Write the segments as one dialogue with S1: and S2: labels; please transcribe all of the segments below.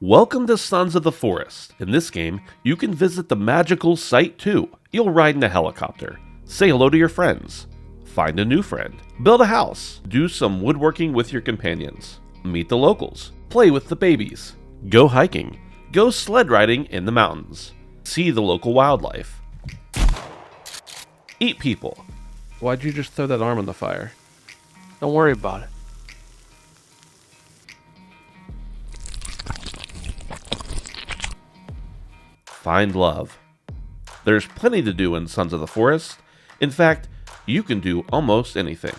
S1: Welcome to Sons of the Forest. In this game, you can visit the magical site too. You'll ride in a helicopter, say hello to your friends, find a new friend, build a house, do some woodworking with your companions, meet the locals, play with the babies, go hiking, go sled riding in the mountains, see the local wildlife, eat people. Why'd you just throw that arm in the fire?
S2: Don't worry about it.
S1: Find love. There's plenty to do in Sons of the Forest. In fact, you can do almost anything.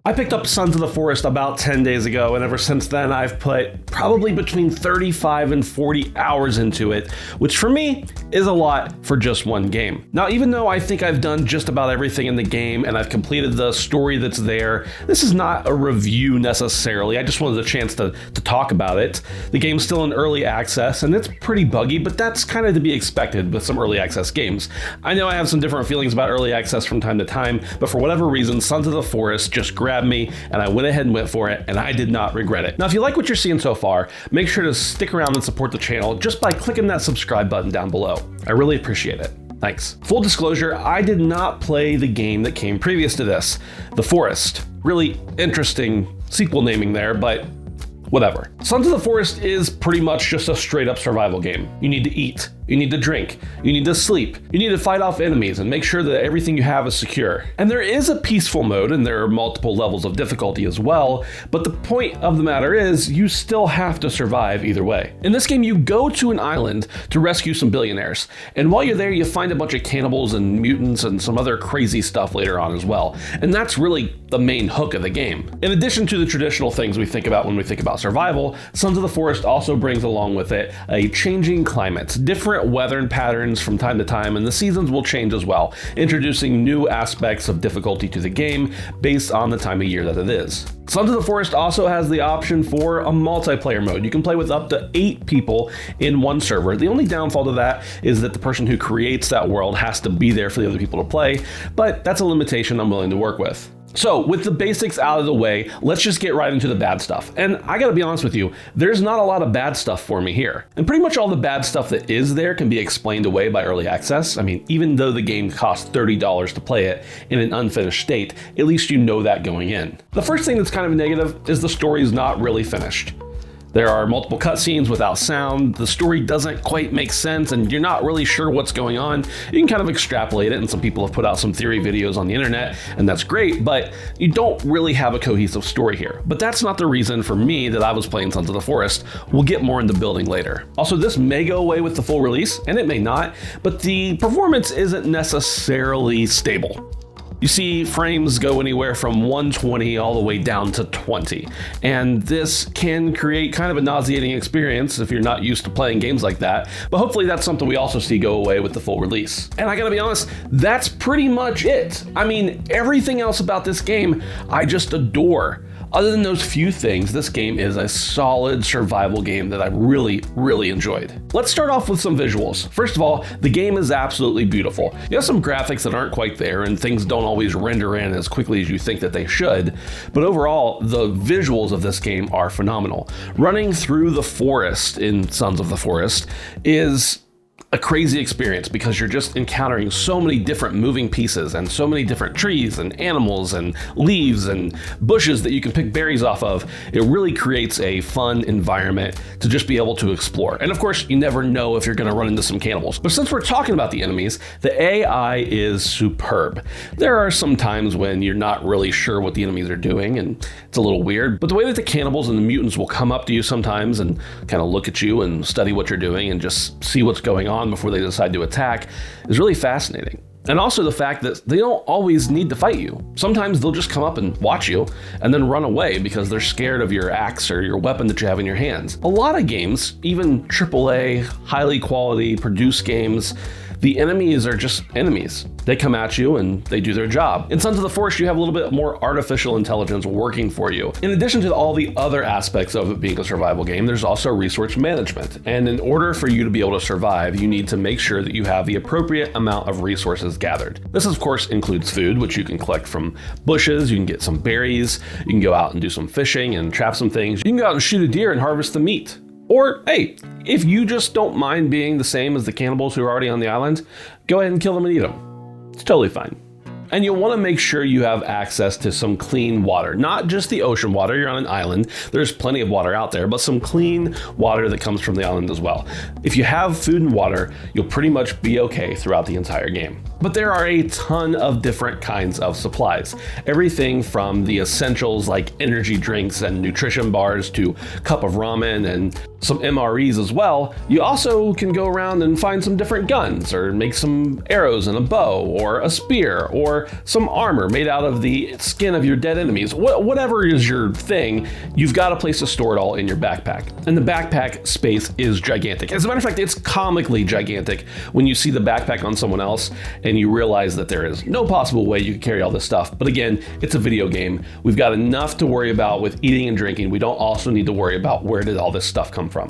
S3: I picked up Sons of the Forest about 10 days ago, and ever since then I've put probably between 35 and 40 hours into it, which for me is a lot for just one game. Now, even though I think I've done just about everything in the game and I've completed the story that's there, this is not a review necessarily. I just wanted a chance to talk about it. The game's still in early access, and it's pretty buggy, but that's kind of to be expected with some early access games. I know I have some different feelings about early access from time to time, but for whatever reason, Sons of the Forest just grabbed me, and I went ahead and went for it, and I did not regret it. Now, if you like what you're seeing so far, make sure to stick around and support the channel just by clicking that subscribe button down below. I really appreciate it. Thanks. Full disclosure, I did not play the game that came previous to this, The Forest. Really interesting sequel naming there, but whatever. Sons of the Forest is pretty much just a straight up survival game. You need to eat, you need to drink, you need to sleep, you need to fight off enemies and make sure that everything you have is secure. And there is a peaceful mode, and there are multiple levels of difficulty as well, but the point of the matter is you still have to survive either way. In this game, you go to an island to rescue some billionaires, and while you're there, you find a bunch of cannibals and mutants and some other crazy stuff later on as well. And that's really the main hook of the game. In addition to the traditional things we think about when we think about survival, Sons of the Forest also brings along with it a changing climate, different weather patterns from time to time, and the seasons will change as well, introducing new aspects of difficulty to the game based on the time of year that it is. Sons of the Forest also has the option for a multiplayer mode. You can play with up to 8 people in one server. The only downfall to that is that the person who creates that world has to be there for the other people to play, but that's a limitation I'm willing to work with. So, with the basics out of the way, let's just get right into the bad stuff. And I gotta be honest with you, there's not a lot of bad stuff for me here. And pretty much all the bad stuff that is there can be explained away by early access. I mean, even though the game costs $30 to play it in an unfinished state, at least you know that going in. The first thing that's kind of negative is the story is not really finished. There are multiple cutscenes without sound, the story doesn't quite make sense, and you're not really sure what's going on. You can kind of extrapolate it, and some people have put out some theory videos on the internet, and that's great, but you don't really have a cohesive story here. But that's not the reason for me that I was playing Sons of the Forest. We'll get more into building later. Also, this may go away with the full release, and it may not, but the performance isn't necessarily stable. You see frames go anywhere from 120 all the way down to 20, and this can create kind of a nauseating experience if you're not used to playing games like that, but hopefully that's something we also see go away with the full release. And I gotta be honest, that's pretty much it. I mean, everything else about this game I just adore. Other than those few things, this game is a solid survival game that I really, really enjoyed. Let's start off with some visuals. First of all, the game is absolutely beautiful. You have some graphics that aren't quite there, and things don't always render in as quickly as you think that they should, but overall, the visuals of this game are phenomenal. Running through the forest in Sons of the Forest is a crazy experience because you're just encountering so many different moving pieces and so many different trees and animals and leaves and bushes that you can pick berries off of. It really creates a fun environment to just be able to explore. And of course, you never know if you're going to run into some cannibals. But since we're talking about the enemies, the AI is superb. There are some times when you're not really sure what the enemies are doing and it's a little weird, but the way that the cannibals and the mutants will come up to you sometimes and kind of look at you and study what you're doing and just see what's going on before they decide to attack is really fascinating. And also the fact that they don't always need to fight you. Sometimes they'll just come up and watch you and then run away because they're scared of your axe or your weapon that you have in your hands. A lot of games, even AAA, highly quality produced games, the enemies are just enemies. They come at you and they do their job. In Sons of the Forest, you have a little bit more artificial intelligence working for you. In addition to all the other aspects of it being a survival game, there's also resource management. And in order for you to be able to survive, you need to make sure that you have the appropriate amount of resources gathered. This, of course, includes food, which you can collect from bushes, you can get some berries, you can go out and do some fishing and trap some things. You can go out and shoot a deer and harvest the meat. Or, hey, if you just don't mind being the same as the cannibals who are already on the island, go ahead and kill them and eat them. It's totally fine. And you'll want to make sure you have access to some clean water, not just the ocean water. You're on an island. There's plenty of water out there, but some clean water that comes from the island as well. If you have food and water, you'll pretty much be okay throughout the entire game. But there are a ton of different kinds of supplies. Everything from the essentials like energy drinks and nutrition bars to cup of ramen and some MREs as well. You also can go around and find some different guns or make some arrows and a bow or a spear or some armor made out of the skin of your dead enemies. Whatever is your thing, you've got a place to store it all in your backpack. And the backpack space is gigantic. As a matter of fact, it's comically gigantic when you see the backpack on someone else and you realize that there is no possible way you could carry all this stuff. But again, it's a video game. We've got enough to worry about with eating and drinking. We don't also need to worry about where did all this stuff come from.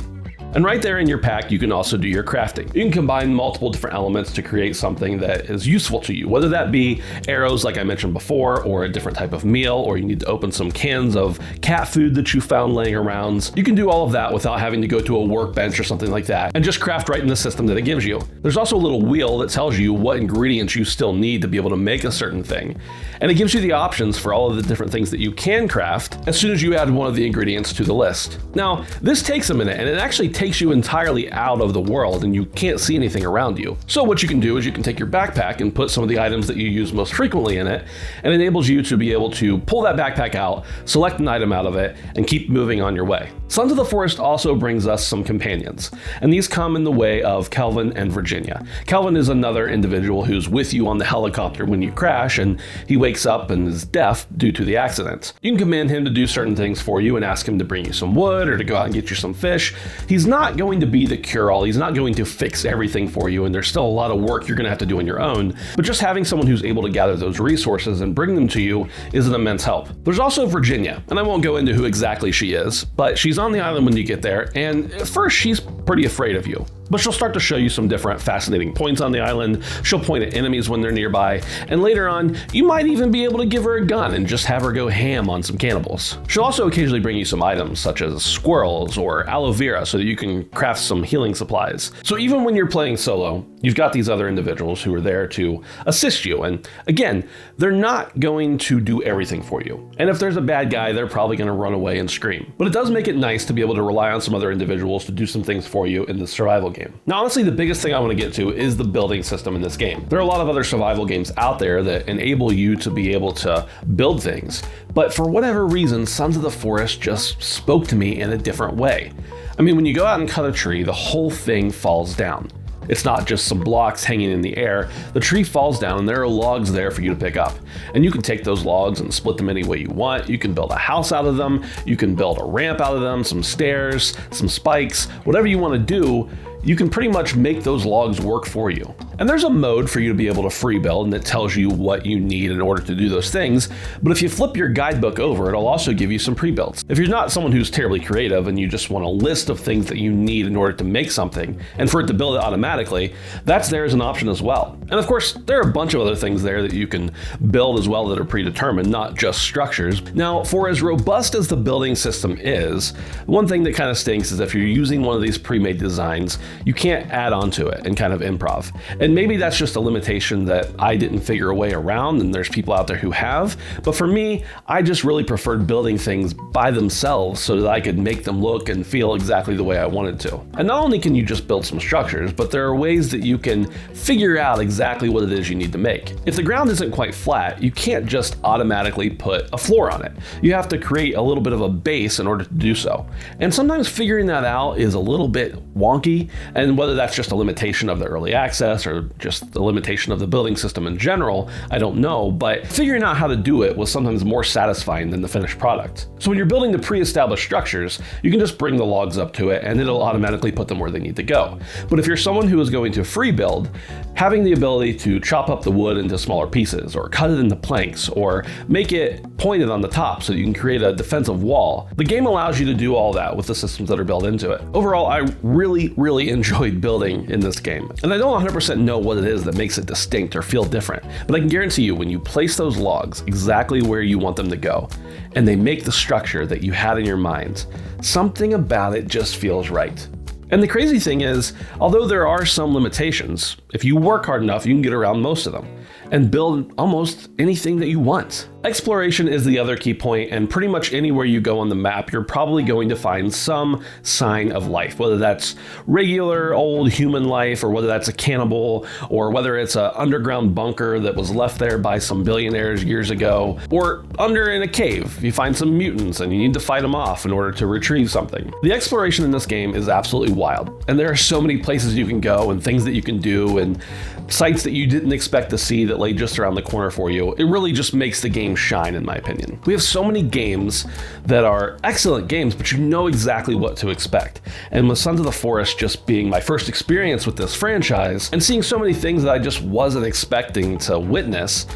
S3: And right there in your pack, you can also do your crafting. You can combine multiple different elements to create something that is useful to you, whether that be arrows like I mentioned before, or a different type of meal, or you need to open some cans of cat food that you found laying around. You can do all of that without having to go to a workbench or something like that, and just craft right in the system that it gives you. There's also a little wheel that tells you what ingredients you still need to be able to make a certain thing. And it gives you the options for all of the different things that you can craft as soon as you add one of the ingredients to the list. Now, this takes a minute, and it actually takes you entirely out of the world and you can't see anything around you. So what you can do is you can take your backpack and put some of the items that you use most frequently in it, and it enables you to be able to pull that backpack out, select an item out of it, and keep moving on your way. Sons of the Forest also brings us some companions, and these come in the way of Kelvin and Virginia. Kelvin is another individual who's with you on the helicopter when you crash, and he wakes up and is deaf due to the accident. You can command him to do certain things for you and ask him to bring you some wood or to go out and get you some fish. He's not going to be the cure-all. He's not going to fix everything for you, and there's still a lot of work you're going to have to do on your own, but just having someone who's able to gather those resources and bring them to you is an immense help. There's also Virginia, and I won't go into who exactly she is, but she's on the island when you get there, and at first she's pretty afraid of you. But she'll start to show you some different fascinating points on the island. She'll point at enemies when they're nearby, and later on, you might even be able to give her a gun and just have her go ham on some cannibals. She'll also occasionally bring you some items such as squirrels or aloe vera so that you can craft some healing supplies. So even when you're playing solo, you've got these other individuals who are there to assist you. And again, they're not going to do everything for you. And if there's a bad guy, they're probably going to run away and scream. But it does make it nice to be able to rely on some other individuals to do some things for you in the survival game. Now, honestly, the biggest thing I want to get to is the building system in this game. There are a lot of other survival games out there that enable you to be able to build things, but for whatever reason, Sons of the Forest just spoke to me in a different way. I mean, when you go out and cut a tree, the whole thing falls down. It's not just some blocks hanging in the air. The tree falls down and there are logs there for you to pick up. And you can take those logs and split them any way you want. You can build a house out of them. You can build a ramp out of them, some stairs, some spikes, whatever you want to do. You can pretty much make those logs work for you. And there's a mode for you to be able to free build, and it tells you what you need in order to do those things. But if you flip your guidebook over, it'll also give you some pre-builds. If you're not someone who's terribly creative and you just want a list of things that you need in order to make something and for it to build it automatically, that's there as an option as well. And of course, there are a bunch of other things there that you can build as well that are predetermined, not just structures. Now, for as robust as the building system is, one thing that kind of stinks is if you're using one of these pre-made designs, you can't add on to it and kind of improv. And maybe that's just a limitation that I didn't figure a way around, and there's people out there who have. But for me, I just really preferred building things by themselves so that I could make them look and feel exactly the way I wanted to. And not only can you just build some structures, but there are ways that you can figure out exactly what it is you need to make. If the ground isn't quite flat, you can't just automatically put a floor on it. You have to create a little bit of a base in order to do so. And sometimes figuring that out is a little bit wonky. And whether that's just a limitation of the early access or just the limitation of the building system in general, I don't know, but figuring out how to do it was sometimes more satisfying than the finished product. So when you're building the pre-established structures, you can just bring the logs up to it and it'll automatically put them where they need to go. But if you're someone who is going to free build, having the ability to chop up the wood into smaller pieces or cut it into planks or make it pointed on the top so you can create a defensive wall, the game allows you to do all that with the systems that are built into it. Overall, I really really enjoyed building in this game. And I don't 100% know what it is that makes it distinct or feel different, but I can guarantee you when you place those logs exactly where you want them to go, and they make the structure that you had in your mind, something about it just feels right. And the crazy thing is, although there are some limitations, if you work hard enough, you can get around most of them and build almost anything that you want. Exploration is the other key point, and pretty much anywhere you go on the map, you're probably going to find some sign of life, whether that's regular old human life, or whether that's a cannibal, or whether it's an underground bunker that was left there by some billionaires years ago, or under in a cave, you find some mutants and you need to fight them off in order to retrieve something. The exploration in this game is absolutely wild, and there are so many places you can go and things that you can do and sites that you didn't expect to see that lay just around the corner for you. It really just makes the game shine, in my opinion. We have so many games that are excellent games, but you know exactly what to expect. And with Sons of the Forest just being my first experience with this franchise and seeing so many things that I just wasn't expecting to witness,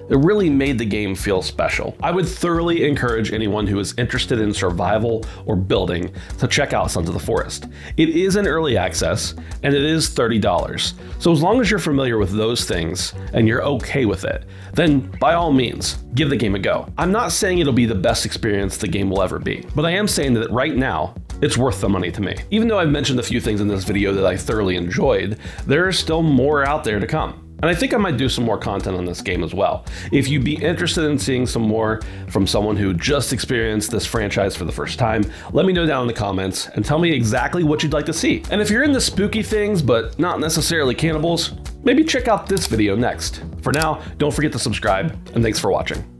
S3: it really made the game feel special. I would thoroughly encourage anyone who is interested in survival or building to check out Sons of the Forest. It is in early access, and it is $30. So as long as you're familiar with those things and you're okay with it, then by all means, give the game a go. I'm not saying it'll be the best experience the game will ever be, but I am saying that right now, it's worth the money to me. Even though I've mentioned a few things in this video that I thoroughly enjoyed, there is still more out there to come. And I think I might do some more content on this game as well. If you'd be interested in seeing some more from someone who just experienced this franchise for the first time, let me know down in the comments and tell me exactly what you'd like to see. And if you're into spooky things, but not necessarily cannibals, maybe check out this video next. For now, don't forget to subscribe, and thanks for watching.